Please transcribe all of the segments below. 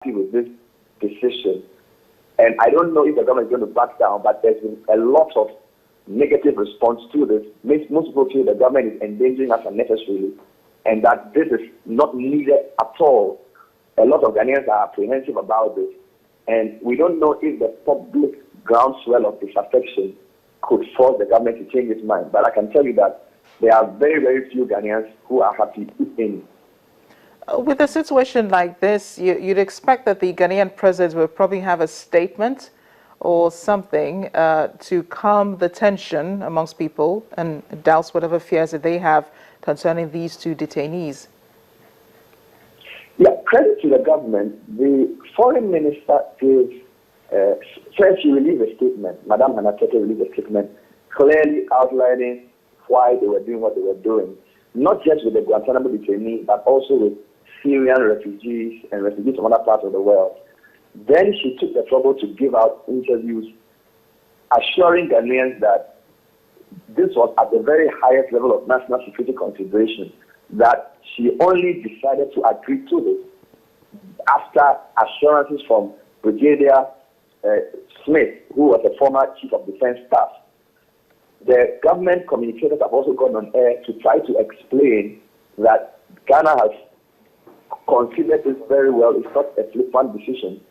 with this decision. And I don't know if the government is going to back down, but there's been a lot of negative response to this. Most people feel the government is endangering us unnecessarily and that this is not needed at all. A lot of Ghanaians are apprehensive about this. And we don't know if the public groundswell of disaffection could force the government to change its mind. But I can tell you that there are very, very few Ghanaians who are happy in. With a situation like this, you'd expect that the Ghanaian president will probably have a statement or something to calm the tension amongst people and douse whatever fears that they have concerning these two detainees. Yeah, credit to the government. The foreign minister gave, first she released a statement, Madame Hanatete released a statement clearly outlining why they were doing what they were doing, not just with the Guantanamo detainees, but also with Syrian refugees and refugees from other parts of the world. Then she took the trouble to give out interviews assuring Ghanaians that this was at the very highest level of national security consideration, that she only decided to agree to this after assurances from Brigadier Smith, who was a former chief of defense staff. The government communicators have also gone on air to try to explain that Ghana has considered this very well. It's not a flippant decision.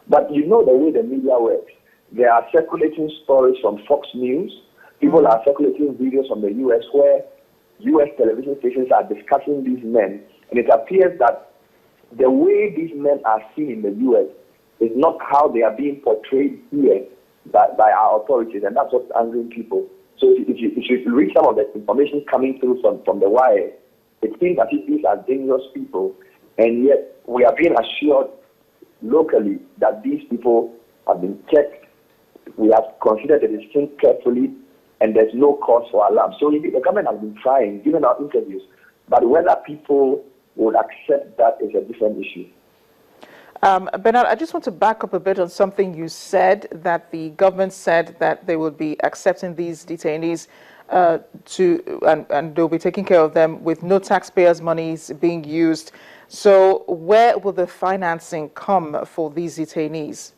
But you know the way the media works. There are circulating stories from Fox News. People are circulating videos from the U.S. where U.S. television stations are discussing these men. And it appears that the way these men are seen in the U.S. is not how they are being portrayed here by our authorities. And that's what's angering people. So if you read some of the information coming through from the wire, it seems as if these are dangerous people. And yet we are being assured locally that these people have been checked. We have considered the decision carefully, and there's no cause for alarm. So the government has been trying, given our interviews, but whether people would accept that is a different issue. Bernard, I just want to back up a bit on something you said, that the government said that they will be accepting these detainees and they'll be taking care of them with no taxpayers' monies being used. So where will the financing come for these detainees?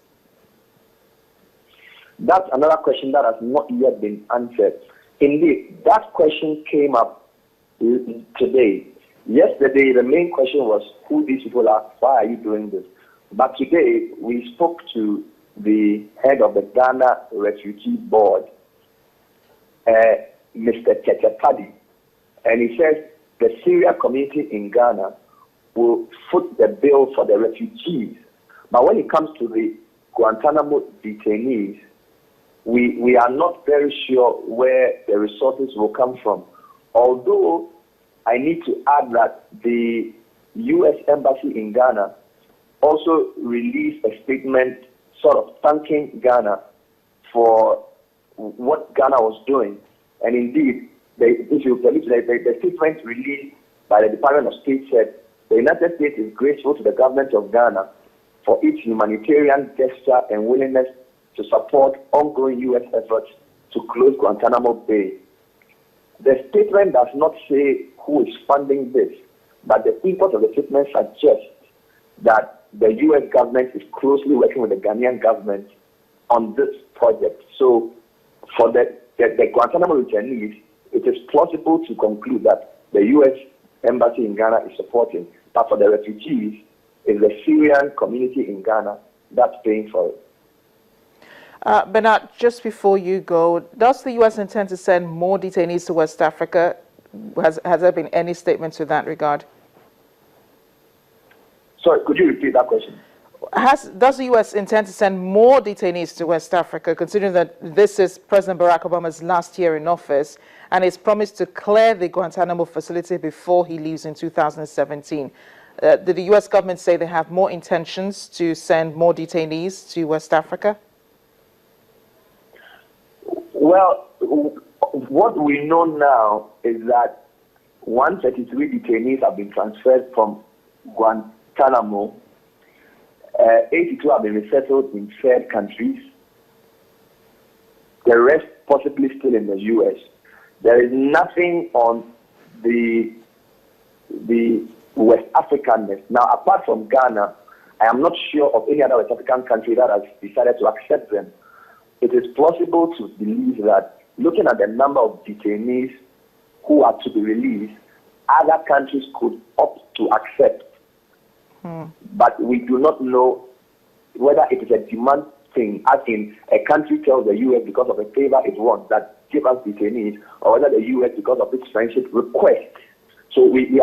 That's another question that has not yet been answered. Indeed, that question came up today. Yesterday, the main question was who these people are, why are you doing this? But today, we spoke to the head of the Ghana Refugee Board, Mr. Chechepadi, and he says the Syrian community in Ghana will foot the bill for the refugees. But when it comes to the Guantanamo detainees, we are not very sure where the resources will come from. Although I need to add that the U.S. Embassy in Ghana also released a statement sort of thanking Ghana for what Ghana was doing. And indeed, if you believe the statement released by the Department of State said, the United States is grateful to the government of Ghana for its humanitarian gesture and willingness to support ongoing U.S. efforts to close Guantanamo Bay. The statement does not say who is funding this, but the import of the statement suggests that the U.S. government is closely working with the Ghanaian government on this project. So for the Guantanamo detainees, it is plausible to conclude that the U.S. Embassy in Ghana is supporting. But for the refugees, it's the Syrian community in Ghana that's paying for it. Bernard, just before you go, does the U.S. intend to send more detainees to West Africa? Has there been any statement to that regard? Sorry, could you repeat that question? Does the U.S. intend to send more detainees to West Africa, considering that this is President Barack Obama's last year in office, and he's promised to clear the Guantanamo facility before he leaves in 2017? Did the U.S. government say they have more intentions to send more detainees to West Africa? Well, what we know now is that 133 detainees have been transferred from Guantanamo. 82 have been resettled in third countries. The rest possibly still in the U.S. There is nothing on the West African list. Now, apart from Ghana, I am not sure of any other West African country that has decided to accept them. It is plausible to believe that looking at the number of detainees who are to be released, other countries could opt to accept. But we do not know whether it is a demand thing, as in a country tells the U.S. because of a favor it wants that give us detainees, or whether the U.S. because of its friendship request. So we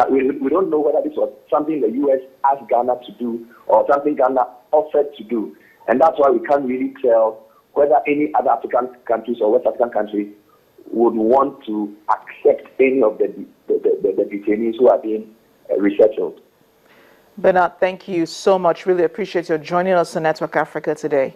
don't know whether this was something the U.S. asked Ghana to do or something Ghana offered to do. And that's why we can't really tell whether any other African countries or West African countries would want to accept any of the detainees who are being resettled. Bernard, thank you so much. Really appreciate your joining us on Network Africa today.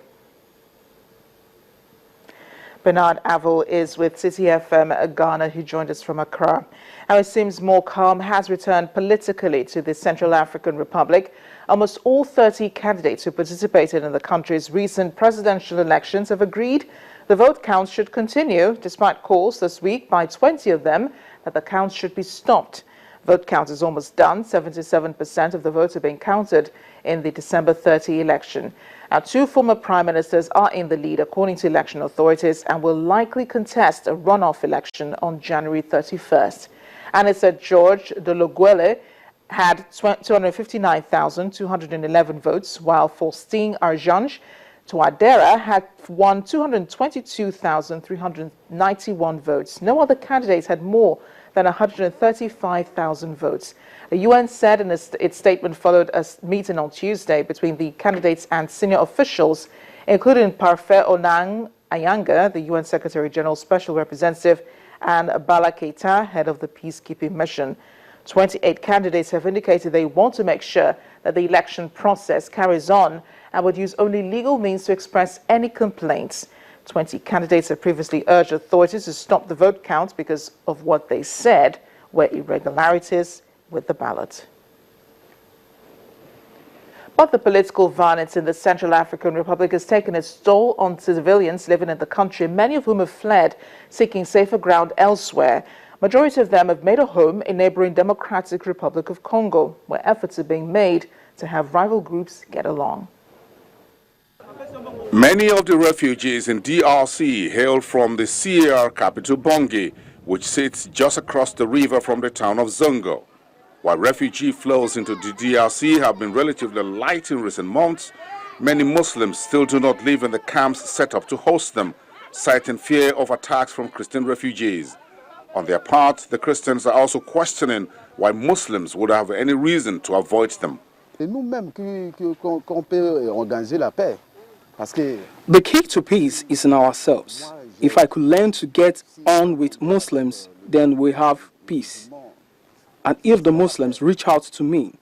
Bernard Avil is with City FM Ghana. He joined us from Accra. Now it seems more calm has returned politically to the Central African Republic. Almost all 30 candidates who participated in the country's recent presidential elections have agreed the vote counts should continue, despite calls this week by 20 of them that the counts should be stopped. Vote count is almost done. 77% of the votes are being counted in the December 30 election. Now, two former prime ministers are in the lead, according to election authorities, and will likely contest a runoff election on January 31st. And it's that George Dologuele had 259,211 votes, while Faustine Archange Touadera had won 222,391 votes. No other candidates had more than 135,000 votes. The UN said in its statement followed a meeting on Tuesday between the candidates and senior officials, including Parfait Onang Ayanga, the UN Secretary General's Special Representative, and Bala Keita, head of the peacekeeping mission. 28 candidates have indicated they want to make sure that the election process carries on and would use only legal means to express any complaints. 20 candidates have previously urged authorities to stop the vote count because of what they said were irregularities with the ballot. But the political violence in the Central African Republic has taken its toll on civilians living in the country, many of whom have fled, seeking safer ground elsewhere. Majority of them have made a home in neighboring Democratic Republic of Congo, where efforts are being made to have rival groups get along. Many of the refugees in DRC hail from the CAR capital Bangui, which sits just across the river from the town of Zongo. While refugee flows into the DRC have been relatively light in recent months, many Muslims still do not live in the camps set up to host them, citing fear of attacks from Christian refugees. On their part, the Christians are also questioning why Muslims would have any reason to avoid them. The key to peace is in ourselves. If I could learn to get on with Muslims, then we have peace. And if the Muslims reach out to me,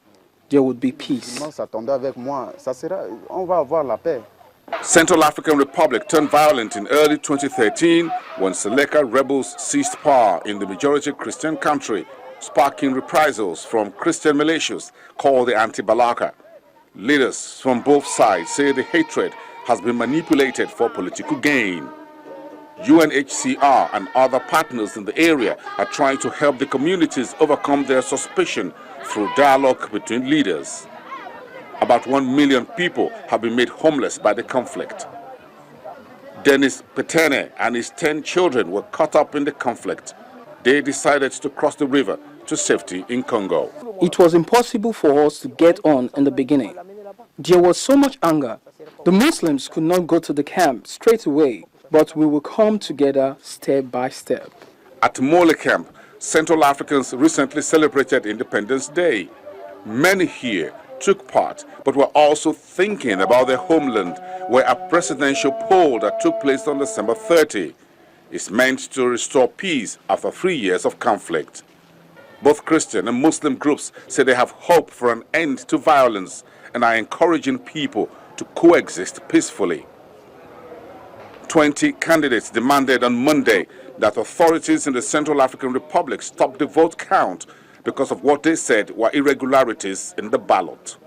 there would be peace. Central African Republic turned violent in early 2013 when Seleka rebels seized power in the majority Christian country, sparking reprisals from Christian militias called the Anti-Balaka. Leaders from both sides say the hatred has been manipulated for political gain. UNHCR and other partners in the area are trying to help the communities overcome their suspicion through dialogue between leaders. About 1 million people have been made homeless by the conflict. Dennis Petene and his 10 children were caught up in the conflict. They decided to cross the river to safety in Congo. It was impossible for us to get on in the beginning. There was so much anger. The Muslims could not go to the camp straight away, but we will come together step by step. At Mole Camp, Central Africans recently celebrated Independence Day. Many here took part, but were also thinking about their homeland, where a presidential poll that took place on December 30 is meant to restore peace after 3 years of conflict. Both Christian and Muslim groups say they have hope for an end to violence and are encouraging people to coexist peacefully. 20 candidates demanded on Monday that authorities in the Central African Republic stop the vote count because of what they said were irregularities in the ballot.